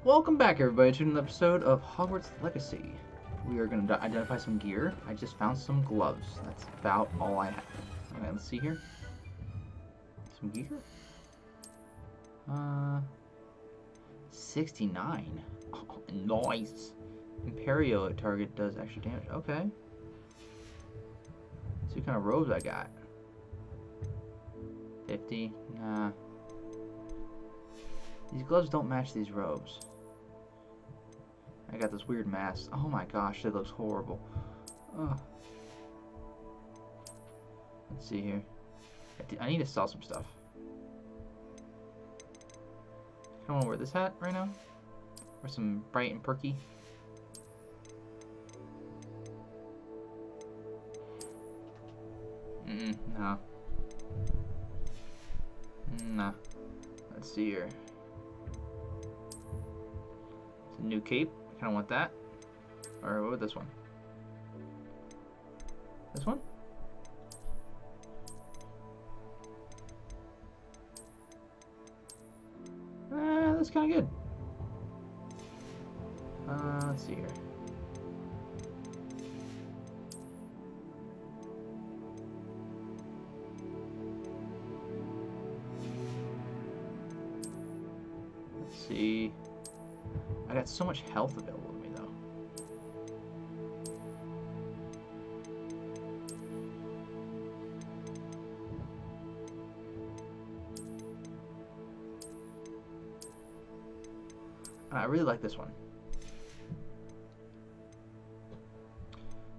Welcome back, everybody, to an episode of Hogwarts Legacy. We are going to identify some gear. I just found some gloves. That's about all I have. Alright, let's see here. Some gear? 69. Oh, nice. Imperio at target does extra damage. Okay. Let's see what kind of robes I got. 50. Nah. These gloves don't match these robes. I got this weird mask. Oh my gosh, it looks horrible. Ugh. Let's see here. I need to sell some stuff. I want to wear this hat right now. Wear some bright and perky. No. Nah. Let's see here. It's a new cape. I kind of want that. Or what about this one? This one? That's kind of good. Let's see here. Let's see. I got so much health available to me, though. I really like this one.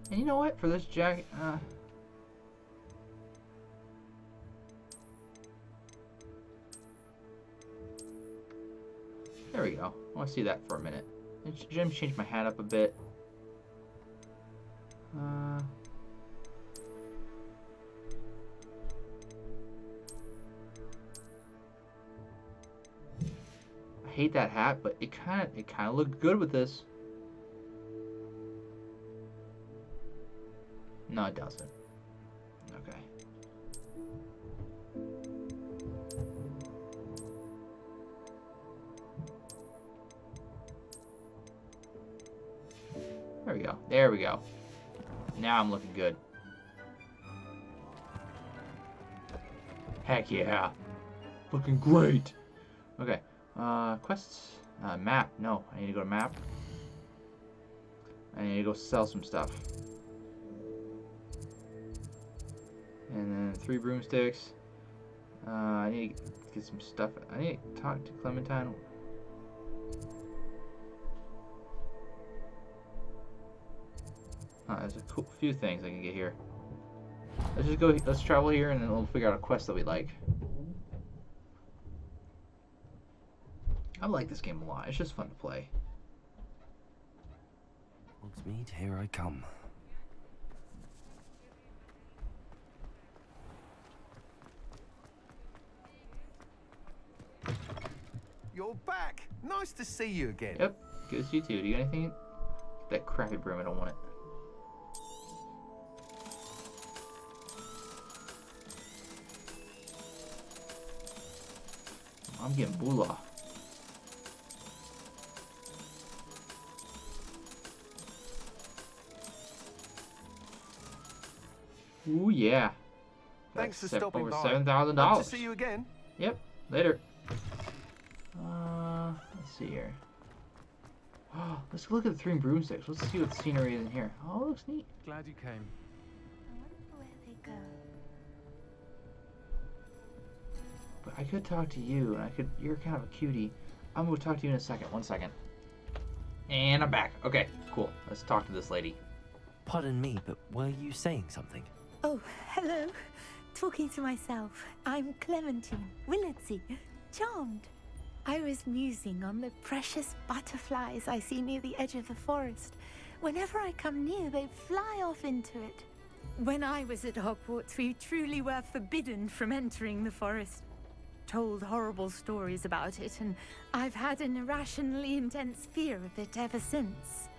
And you know what? For this jacket, there we go. I want to see that for a minute. Jim changed my hat up a bit. I hate that hat, but it kind of looked good with this. No, it doesn't. Okay. There we go. There we go. Now I'm looking good. Heck yeah. Looking great. Okay. Quests. Map. No, I need to go to map. I need to go sell some stuff. And then 3 broomsticks. I need to get some stuff. I need to talk to Clementine. There's a few things I can get here. Let's just go. Let's travel here, and then we'll figure out a quest that we like. I like this game a lot. It's just fun to play. Hogsmeade, here I come. You're back. Nice to see you again. Yep, good to see you too. Do you got anything? That crappy broom. I don't want it. I'm getting boolah. Ooh yeah. Thanks for stopping over by. $7,000. Good to see you again. Yep. Later. Let's see here. Let's look at the 3 broomsticks. Let's see what scenery is in here. Oh, it looks neat. Glad you came. I wonder where they go. But I could talk to you, and you're kind of a cutie. I'm gonna talk to you in a second. 1 second. And I'm back. Okay, cool. Let's talk to this lady. Pardon me, but were you saying something? Oh, hello. Talking to myself. I'm Clementine Willardsey. Charmed. I was musing on the precious butterflies I see near the edge of the forest. Whenever I come near, they fly off into it. When I was at Hogwarts, we truly were forbidden from entering the forest. Told horrible stories about it, and I've had an irrationally intense fear of it ever since.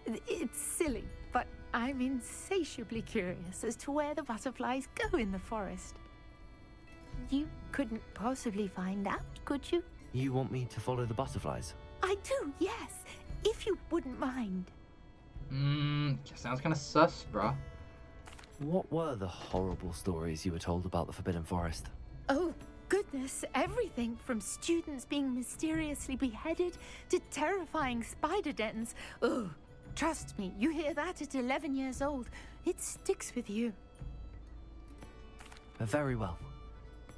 It's silly, but I'm insatiably curious as to where the butterflies go in the forest. You couldn't possibly find out, could you? You want me to follow the butterflies? I do, yes. If you wouldn't mind. Sounds kind of sus, bruh. What were the horrible stories you were told about the Forbidden Forest? Oh, goodness, everything from students being mysteriously beheaded to terrifying spider dens. Oh, trust me, you hear that at 11 years old. It sticks with you. Very well.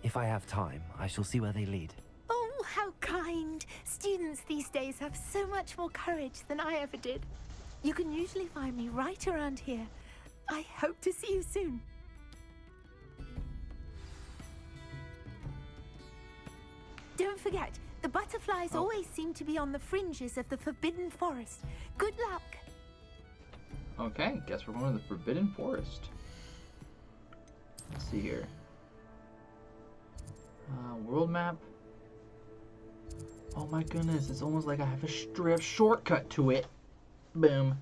If I have time, I shall see where they lead. Oh, how kind. Students these days have so much more courage than I ever did. You can usually find me right around here. I hope to see you soon. Don't forget, the butterflies always seem to be on the fringes of the Forbidden Forest. Good luck. Okay, guess we're going to the Forbidden Forest. Let's see here. World map. Oh my goodness, it's almost like I have a straight shortcut to it. Boom.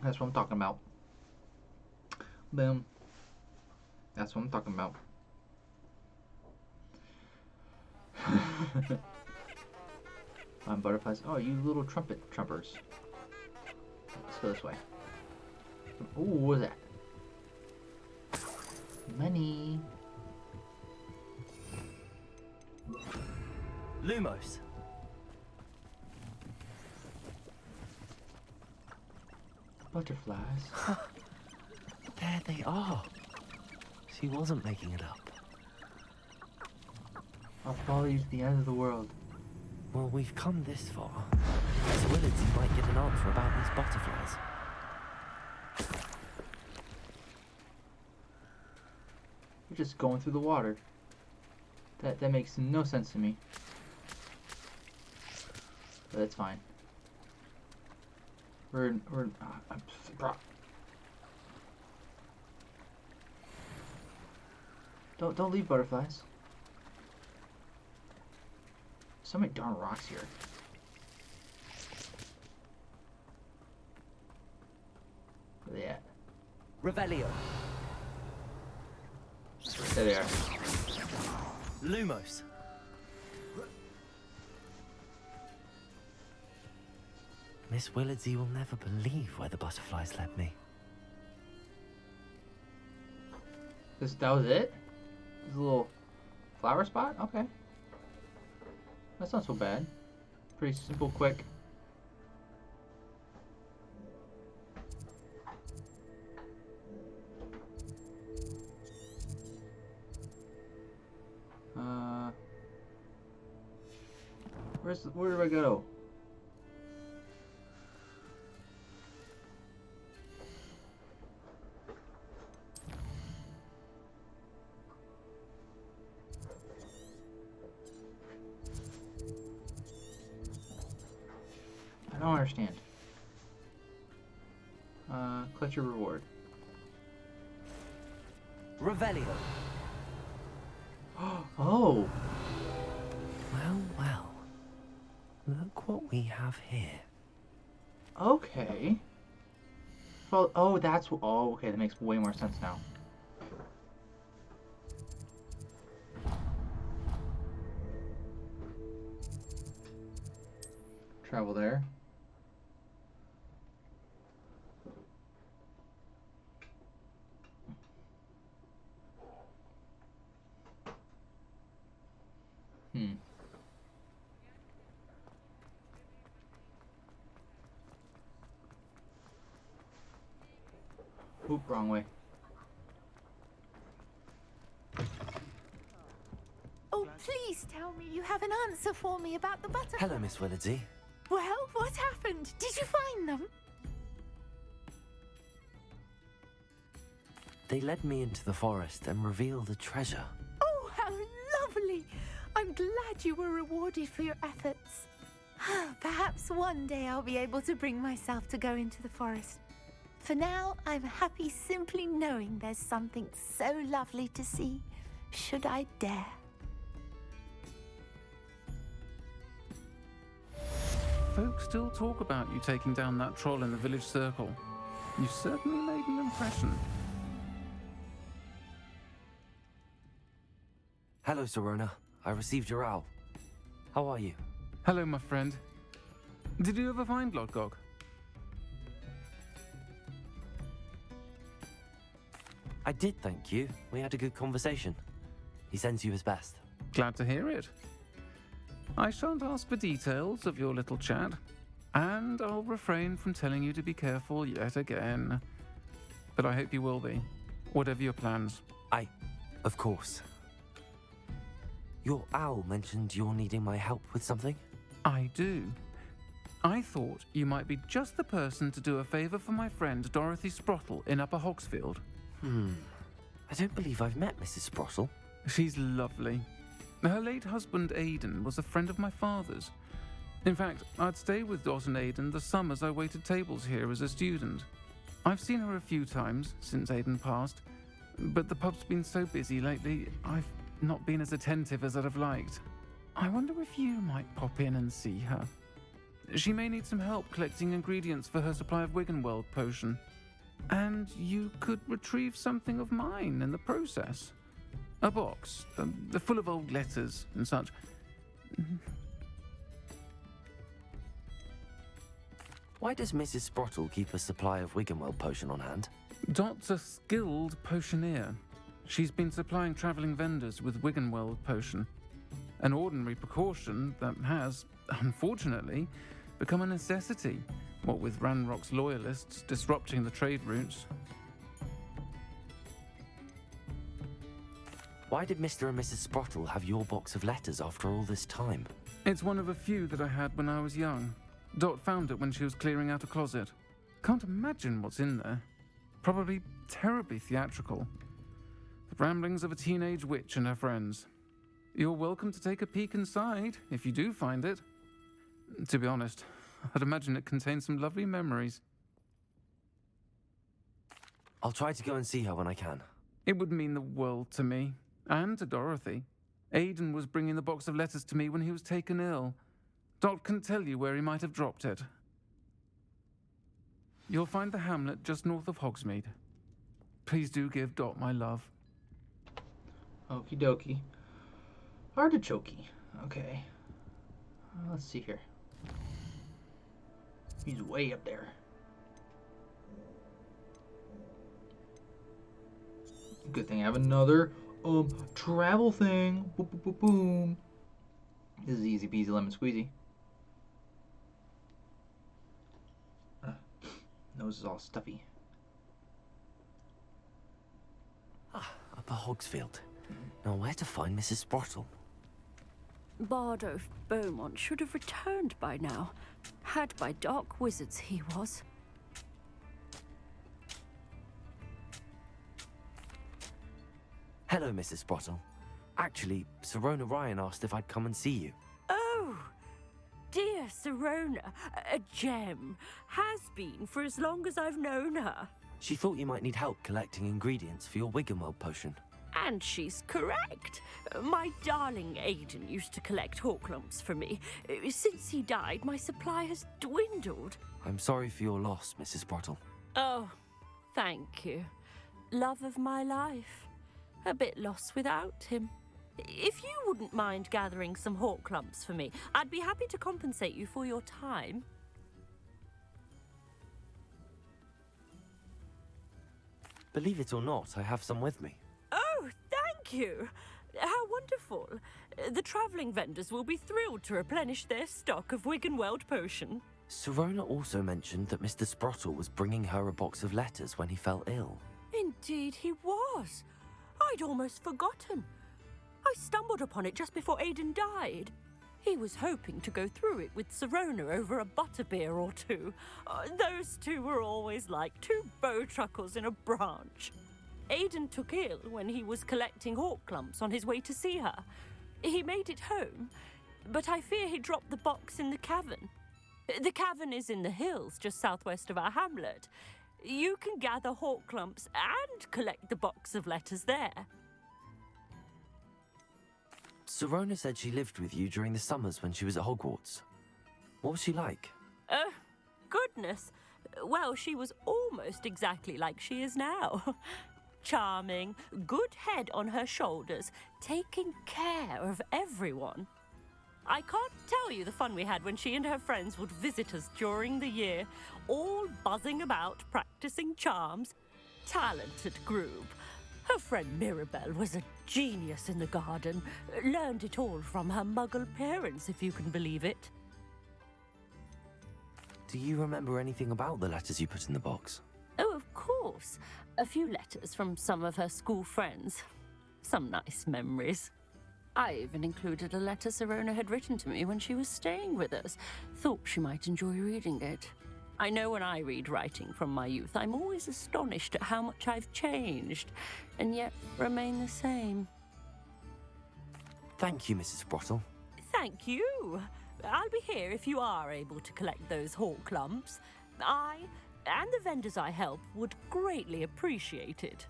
That's what I'm talking about. Boom. That's what I'm talking about. Butterflies. Oh, you little trumpers. Let's go this way. Ooh, what is that? Money. Lumos! Butterflies. There they are. She wasn't making it up. I'll follow you to the end of the world. Well, we've come this far. Miss Willardsy might get an answer about these butterflies. We're just going through the water. That makes no sense to me. But that's fine. Don't leave, butterflies. So many darn rocks here. Where they at? Revelio! There they are. Lumos! Miss Willardsy will never believe where the butterflies led me. That was it? This little flower spot? Okay. That's not so bad. Pretty simple, quick. Where do I go? I don't understand. Collect your reward. Revelio! Oh! Well, well. Look what we have here. Okay. Well, oh, oh, okay, that makes way more sense now. Travel there. Oop, wrong way. Oh, please tell me you have an answer for me about the butterflies. Hello, Miss Willardsy. Well, what happened? Did you find them? They led me into the forest and revealed a treasure. Oh, how lovely! I'm glad you were rewarded for your efforts. Perhaps one day I'll be able to bring myself to go into the forest. For now, I'm happy simply knowing there's something so lovely to see, should I dare. Folks still talk about you taking down that troll in the village circle. You certainly made an impression. Hello, Serona. I received your owl. How are you? Hello, my friend. Did you ever find Lodgok? I did, thank you. We had a good conversation. He sends you his best. Glad to hear it. I shan't ask for details of your little chat, and I'll refrain from telling you to be careful yet again. But I hope you will be, whatever your plans. Of course. Your owl mentioned you're needing my help with something? I do. I thought you might be just the person to do a favour for my friend Dorothy Sprottle in Upper Hogsfield. I don't believe I've met Mrs. Sprottle. She's lovely. Her late husband Aidan was a friend of my father's. In fact, I'd stay with Dot and Aidan the summers I waited tables here as a student. I've seen her a few times since Aidan passed, but the pub's been so busy lately, I've not been as attentive as I'd have liked. I wonder if you might pop in and see her. She may need some help collecting ingredients for her supply of Wiggenweld potion. And you could retrieve something of mine in the process. A box, full of old letters and such. Why does Mrs. Sprottle keep a supply of Wiggenweld potion on hand? Dot's a skilled potioneer. She's been supplying travelling vendors with Wiggenweld potion. An ordinary precaution that has, unfortunately, become a necessity, what with Ranrock's loyalists disrupting the trade routes. Why did Mr. and Mrs. Sprottle have your box of letters after all this time? It's one of a few that I had when I was young. Dot found it when she was clearing out a closet. Can't imagine what's in there. Probably terribly theatrical. The ramblings of a teenage witch and her friends. You're welcome to take a peek inside, if you do find it. To be honest, I'd imagine it contains some lovely memories. I'll try to go and see her when I can. It would mean the world to me, and to Dorothy. Aidan was bringing the box of letters to me when he was taken ill. Dot can tell you where he might have dropped it. You'll find the hamlet just north of Hogsmeade. Please do give Dot my love. Okie dokie. Artichokey. Okay. Let's see here. He's way up there. Good thing I have another travel thing. Boom, boom, boom, boom. This is easy peasy lemon squeezy. Nose is all stuffy. Upper Hogsfield. Now where to find Mrs. Sprottle? Bardolph Beaumont should have returned by now. Had by dark wizards he was. Hello, Mrs. Sprottle. Actually, Sirona Ryan asked if I'd come and see you. Oh, dear Sirona, a gem. Has been for as long as I've known her. She thought you might need help collecting ingredients for your Wiggenweld potion. And she's correct. My darling Aidan used to collect Horklumps for me. Since he died, my supply has dwindled. I'm sorry for your loss, Mrs. Sprottle. Oh, thank you. Love of my life. A bit lost without him. If you wouldn't mind gathering some Horklumps for me, I'd be happy to compensate you for your time. Believe it or not, I have some with me. Oh, thank you. How wonderful. The travelling vendors will be thrilled to replenish their stock of Wiggenweld potion. Sirona also mentioned that Mr. Sprottle was bringing her a box of letters when he fell ill. Indeed he was. I'd almost forgotten. I stumbled upon it just before Aidan died. He was hoping to go through it with Sirona over a butterbeer or two. Those two were always like two bowtruckles in a branch. Aidan took ill when he was collecting Horklumps on his way to see her. He made it home, but I fear he dropped the box in the cavern. The cavern is in the hills just southwest of our hamlet. You can gather Horklumps and collect the box of letters there. Sirona said she lived with you during the summers when she was at Hogwarts. What was she like? Goodness. Well, she was almost exactly like she is now. Charming, good head on her shoulders, taking care of everyone. I can't tell you the fun we had when she and her friends would visit us during the year, all buzzing about, practicing charms. Talented group. Her friend Mirabelle was a genius in the garden. Learned it all from her muggle parents, if you can believe it. Do you remember anything about the letters you put in the box? Oh, of course. A few letters from some of her school friends. Some nice memories. I even included a letter Sirona had written to me when she was staying with us. Thought she might enjoy reading it. I know when I read writing from my youth, I'm always astonished at how much I've changed, and yet remain the same. Thank you, Mrs. Sprottle. Thank you. I'll be here if you are able to collect those hawk lumps. I, and the vendors I help, would greatly appreciate it.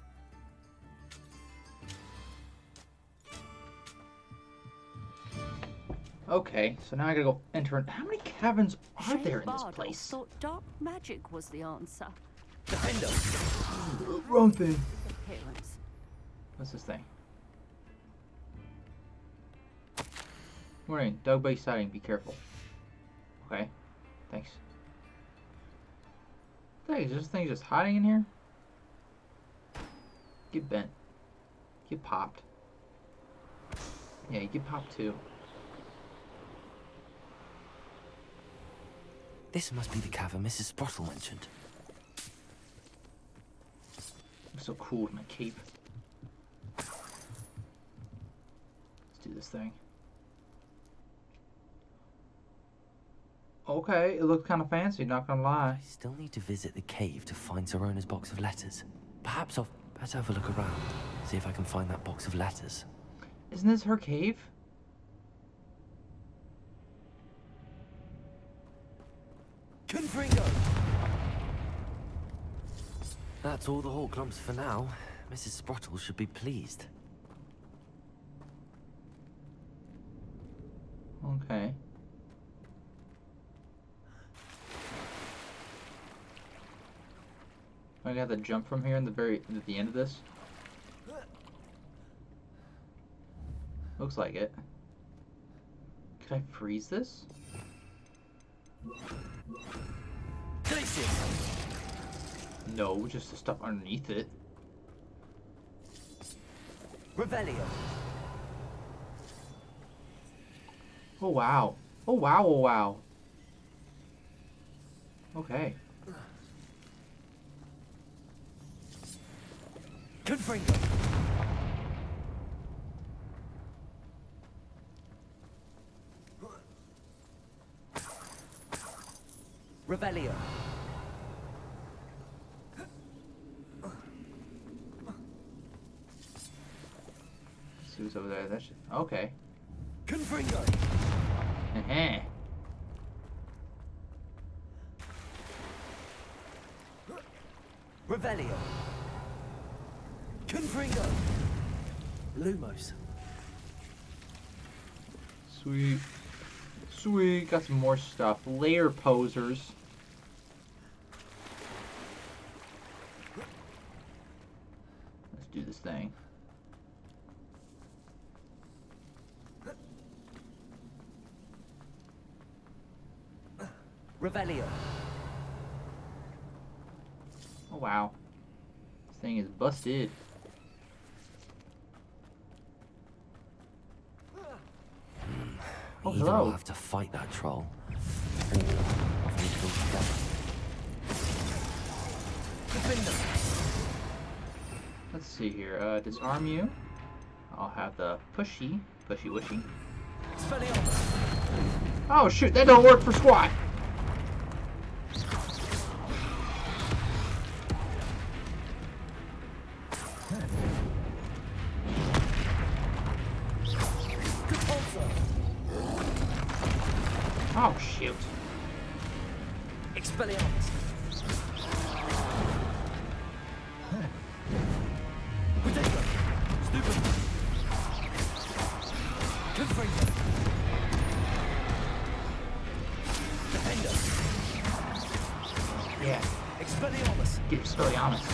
Okay, so now I gotta go enter. How many cabins are Shane there in this Bardolph place? thought dark magic was the answer. Wrong thing. Appearance. What's this thing? Warning, dog bite sighting, be careful. Okay, thanks. Hey, is this thing just hiding in here? Get bent. Get popped. Yeah, you get popped too. This must be the cavern Mrs. Sprottle mentioned. I'm so cool with my cape. Let's do this thing. Okay, it looks kind of fancy, not gonna lie. I still need to visit the cave to find Sirona's box of letters. Perhaps I'll better have a look around, see if I can find that box of letters. Isn't this her cave? Confringo! That's all the hawk lumps for now. Mrs. Sprottle should be pleased. Okay. I got to jump from here at the end of this. Looks like it. Could I freeze this? No, just the stuff underneath it. Revelio. Oh wow. Oh wow, oh wow. Okay. Confringo. Revelio. Let's see what's over there. That should. Okay. Confringo. Revelio. Confringo. Lumos. Sweet. Sweet. Got some more stuff. Layer posers. Let's do this thing. Revelio. Oh wow. This thing is busted. Oh, Either hello. I'll have to fight that troll, or I'll need to go together. Let's see here. Disarm you. I'll have the pushy wishy. Oh shoot, that don't work for squat. Oh shoot. Expelliarmus. Potato. Stupid. Confringo. Defender. Yeah. Expelliarmus. Get Expelliarmus.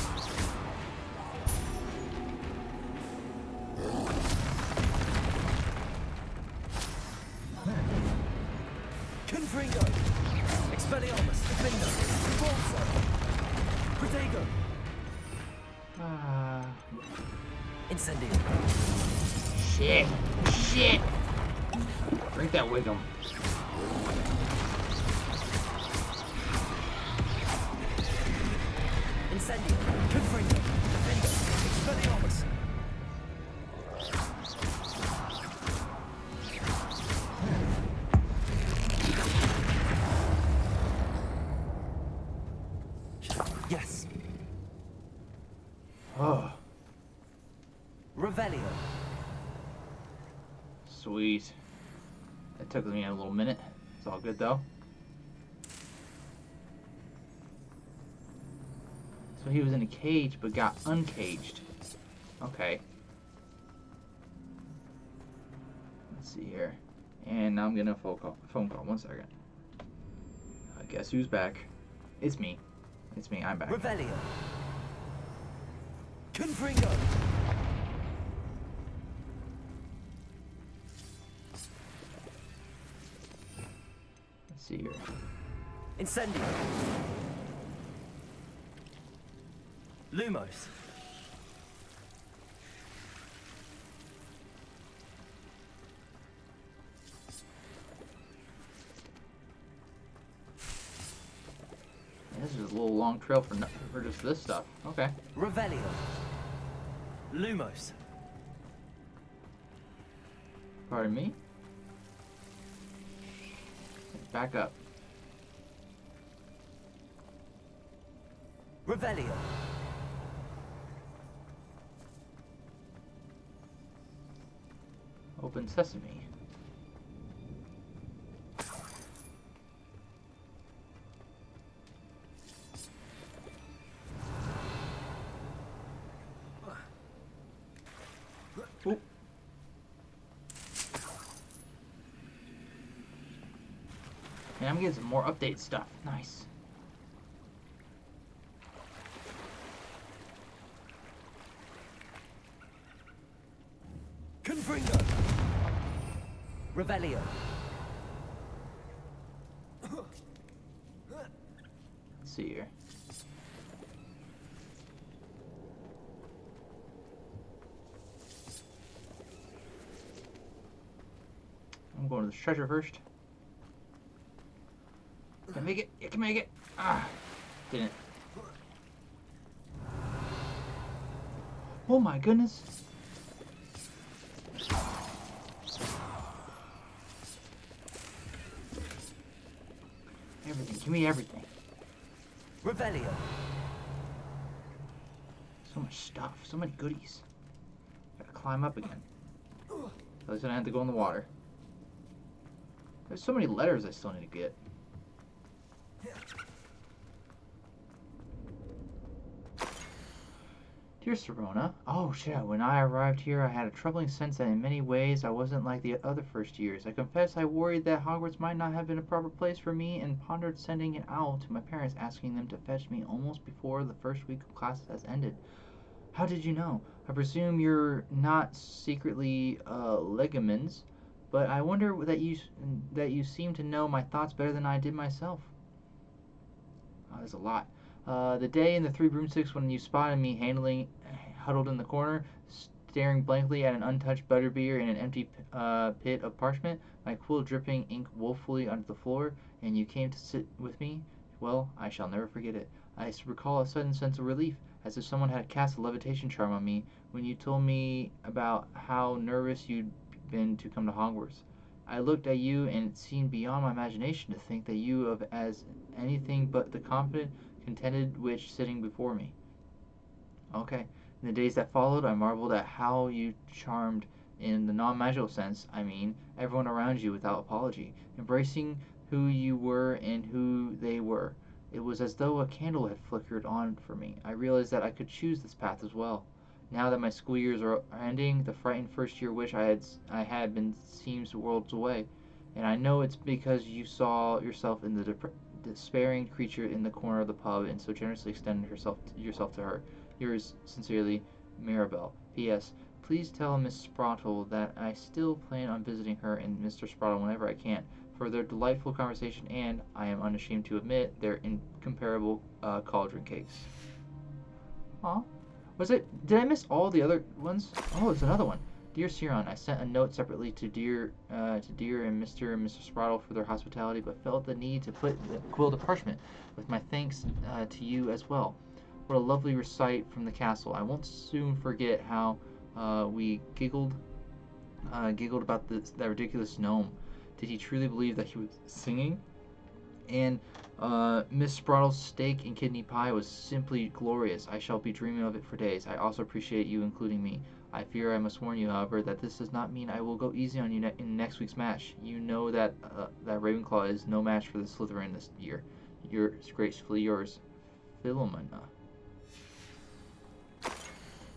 Confringo! Incendio! Shit! Shit! Drink that Wiggum. Incendio! Confringo! Defendo! Expelliarmus! Yes! Oh, Revelio! sweet. That took me a little minute. It's all good though. So he was in a cage but got uncaged. Okay. Let's see here. And now I'm getting a phone call. 1 second. Guess who's back? It's me. It's me. I'm back. Revelio! Confringo! Let's see here. Incendio! Lumos! This is a little long trail for just this stuff. Okay. Revelio! Lumos! Pardon me? Back up. Revelio! Open sesame. Oop. And I'm getting some more update stuff. Nice. Confringo! Revelio! Let's see here. I'm going to the treasure first. Can I make it? I can make it. Ah, didn't. Oh my goodness. Everything. Give me everything. Revelio! So much stuff. So many goodies. Gotta climb up again. At least I don't have to go in the water. There's so many letters I still need to get. Dear Serona, oh shit, when I arrived here I had a troubling sense that in many ways I wasn't like the other first years. I confess I worried that Hogwarts might not have been a proper place for me and pondered sending an owl to my parents asking them to fetch me almost before the first week of classes has ended. How did you know? I presume you're not secretly legamins, but I wonder that you seem to know my thoughts better than I did myself. Oh, there's a lot. The day in the Three Broomsticks when you spotted me huddled in the corner, staring blankly at an untouched butterbeer in an empty pit of parchment, my quill dripping ink woefully onto the floor, and you came to sit with me, well, I shall never forget it. I recall a sudden sense of relief, as if someone had cast a levitation charm on me, when you told me about how nervous you'd been to come to Hogwarts. I looked at you, and it seemed beyond my imagination to think that you of as anything but the confident, contented witch sitting before me. Okay. In the days that followed, I marveled at how you charmed, in the non-magical sense, I mean, everyone around you without apology, embracing who you were and who they were. It was as though a candle had flickered on for me. I realized that I could choose this path as well. Now that my school years are ending, the frightened first-year witch I had been seems worlds away, and I know it's because you saw yourself in the despairing creature in the corner of the pub and so generously extended yourself to her. Yours sincerely, Mirabelle. P.S. Please tell Miss Sprottle that I still plan on visiting her and Mr. Sprottle whenever I can, for their delightful conversation and, I am unashamed to admit, their incomparable cauldron cakes. Aw. Was it? Did I miss all the other ones? Oh, it's another one. Dear Siron, I sent a note separately to dear and Mr. Sprottle for their hospitality, but felt the need to quill the parchment with my thanks to you as well. What a lovely recite from the castle. I won't soon forget how we giggled about that ridiculous gnome. Did he truly believe that he was singing? And Miss Sprottle's steak and kidney pie was simply glorious. I shall be dreaming of it for days. I also appreciate you including me. I fear I must warn you, however, that this does not mean I will go easy on you in next week's match. You know that Ravenclaw is no match for the Slytherin this year. Gracefully yours, Philomena.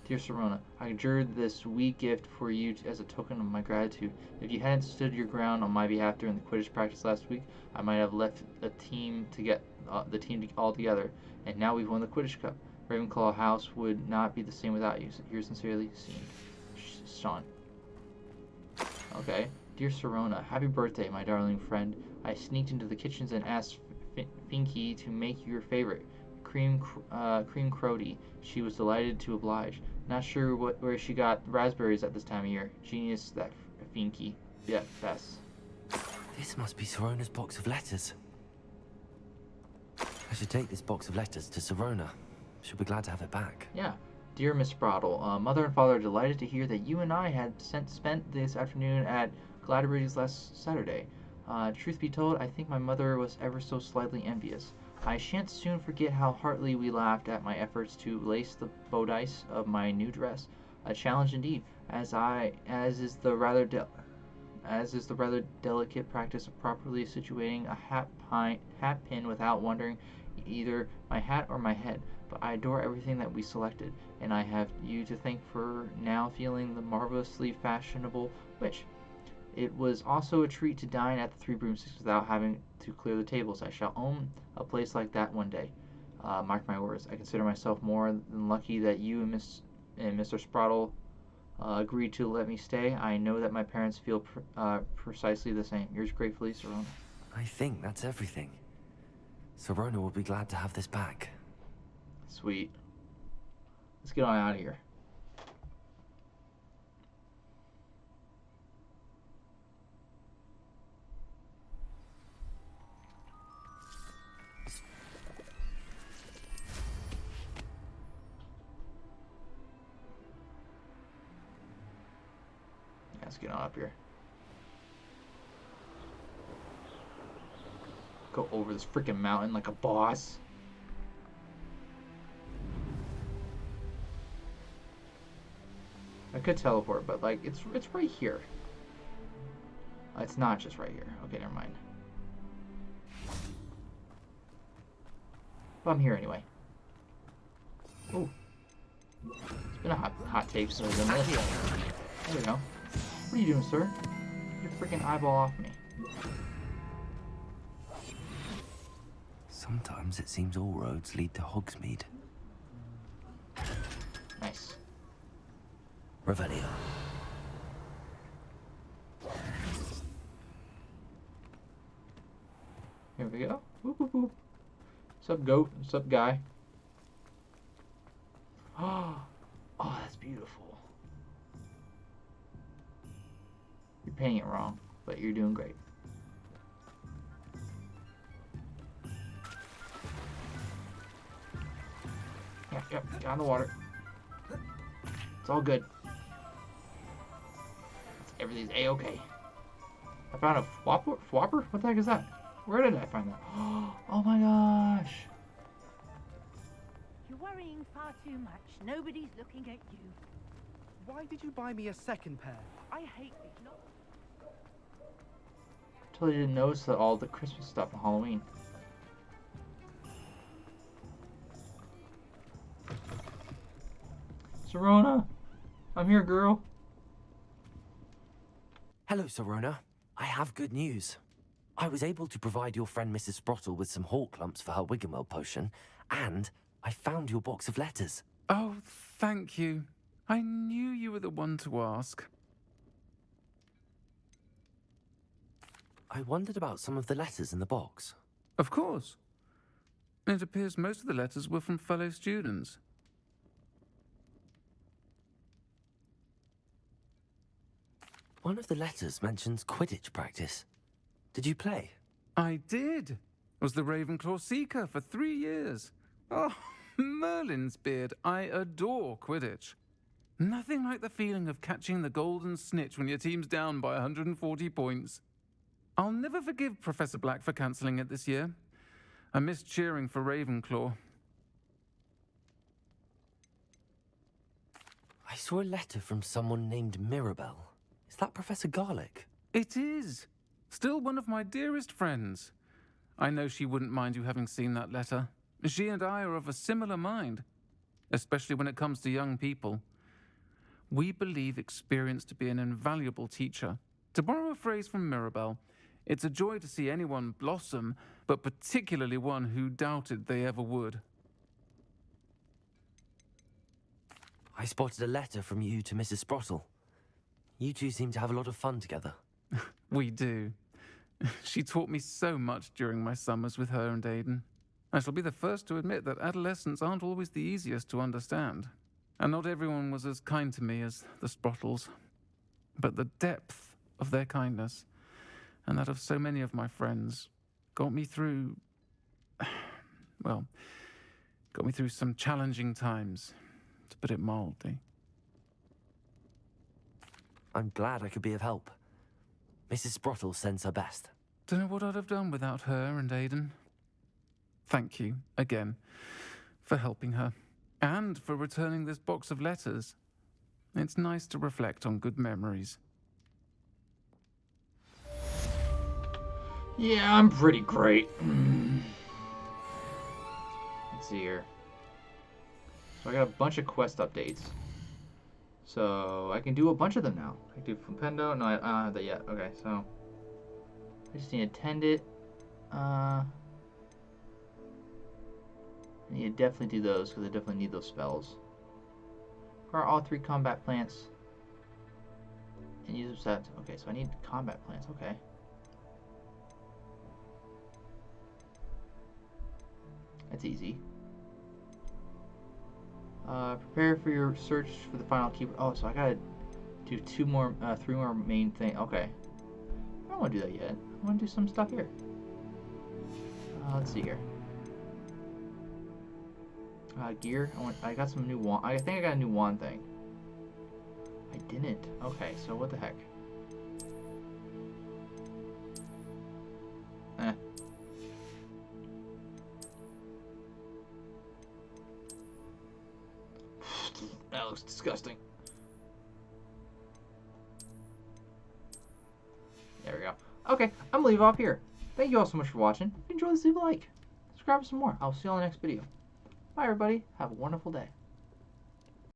Dear Serona, I conjured this wee gift for you as a token of my gratitude. If you hadn't stood your ground on my behalf during the Quidditch practice last week, I might have left the team all together. And now we've won the Quidditch Cup. Ravenclaw House would not be the same without you. Yours sincerely, Sean. Okay. Dear Serona, happy birthday, my darling friend. I sneaked into the kitchens and asked Finky to make your favorite, cream crody. She was delighted to oblige. Not sure where she got raspberries at this time of year. Genius, that Finky. Yeah, best. This must be Sirona's box of letters. I should take this box of letters to Sirona. She'll be glad to have it back. Yeah. Dear Miss Sprottle, Mother and Father are delighted to hear that you and I had spent this afternoon at Gladbery's last Saturday. Truth be told, I think my mother was ever so slightly envious. I shan't soon forget how heartily we laughed at my efforts to lace the bodice of my new dress. A challenge indeed, as is the rather delicate practice of properly situating a hat pin without wondering either my hat or my head. But I adore everything that we selected, and I have you to thank for now feeling the marvelously fashionable witch. It was also a treat to dine at the Three Broomsticks without having to clear the tables. I shall own a place like that one day. Mark my words. I consider myself more than lucky that you and Mr. Sprottle agreed to let me stay. I know that my parents feel precisely the same. Yours gratefully, Sirona. I think that's everything. Sirona will be glad to have this back. Sweet. Let's get on out of here. Let's get on up here. Go over this freaking mountain like a boss. I could teleport, but like it's right here. It's not just right here. Okay, never mind. But I'm here anyway. Ooh. It's been a hot tape since I've done this. There we go. What are you doing, sir? Get your freaking eyeball off me. Sometimes it seems all roads lead to Hogsmeade. Nice. Revelio. Here we go. Whoop, whoop, whoop. What's up, goat? What's up, guy? Oh, that's beautiful. You're painting it wrong, but you're doing great. Yep, get on the water. It's all good. Everything's A-okay. I found a Fwapper? What the heck is that? Where did I find that? Oh my gosh. You're worrying far too much. Nobody's looking at you. Why did you buy me a second pair? I hate these. Totally didn't notice that all the Christmas stuff on Halloween. Sirona, I'm here, girl. Hello, Sirona. I have good news. I was able to provide your friend Mrs. Sprottle with some hawk lumps for her Wiggenweld potion, and I found your box of letters. Oh, thank you. I knew you were the one to ask. I wondered about some of the letters in the box. Of course. It appears most of the letters were from fellow students. One of the letters mentions Quidditch practice. Did you play? I did. Was the Ravenclaw Seeker for 3 years. Oh, Merlin's beard. I adore Quidditch. Nothing like the feeling of catching the golden snitch when your team's down by 140 points. I'll never forgive Professor Black for cancelling it this year. I missed cheering for Ravenclaw. I saw a letter from someone named Mirabelle. Is that Professor Garlick? It is. Still one of my dearest friends. I know she wouldn't mind you having seen that letter. She and I are of a similar mind, especially when it comes to young people. We believe experience to be an invaluable teacher. To borrow a phrase from Mirabelle, it's a joy to see anyone blossom, but particularly one who doubted they ever would. I spotted a letter from you to Mrs. Sprottle. You two seem to have a lot of fun together. We do. She taught me so much during my summers with her and Aidan. I shall be the first to admit that adolescents aren't always the easiest to understand. And not everyone was as kind to me as the Sprottles. But the depth of their kindness, and that of so many of my friends, got me through... well, got me through some challenging times, to put it mildly. I'm glad I could be of help. Mrs. Sprottle sends her best. Don't know what I'd have done without her and Aidan. Thank you, again, for helping her, and for returning this box of letters. It's nice to reflect on good memories. Yeah, I'm pretty great. Let's see here. So I got a bunch of quest updates. So I can do a bunch of them now. I can do Flipendo. No, I don't have that yet. Okay, so I just need to attend it. I need to definitely do those because I definitely need those spells. Acquire all 3 combat plants and use them set. Okay, so I need combat plants. Okay. That's easy. Prepare for your search for the final key. Oh, so I gotta do 3 more main things. Okay. I don't want to do that yet. I want to do some stuff here. Let's see here. Gear. I got some new wand. I think I got a new wand thing. I didn't. Okay, so what the heck? That looks disgusting. There we go. Okay, I'm gonna leave off here. Thank you all so much for watching. If you enjoyed this, leave a like. Subscribe for some more. I'll see you on the next video. Bye, everybody. Have a wonderful day.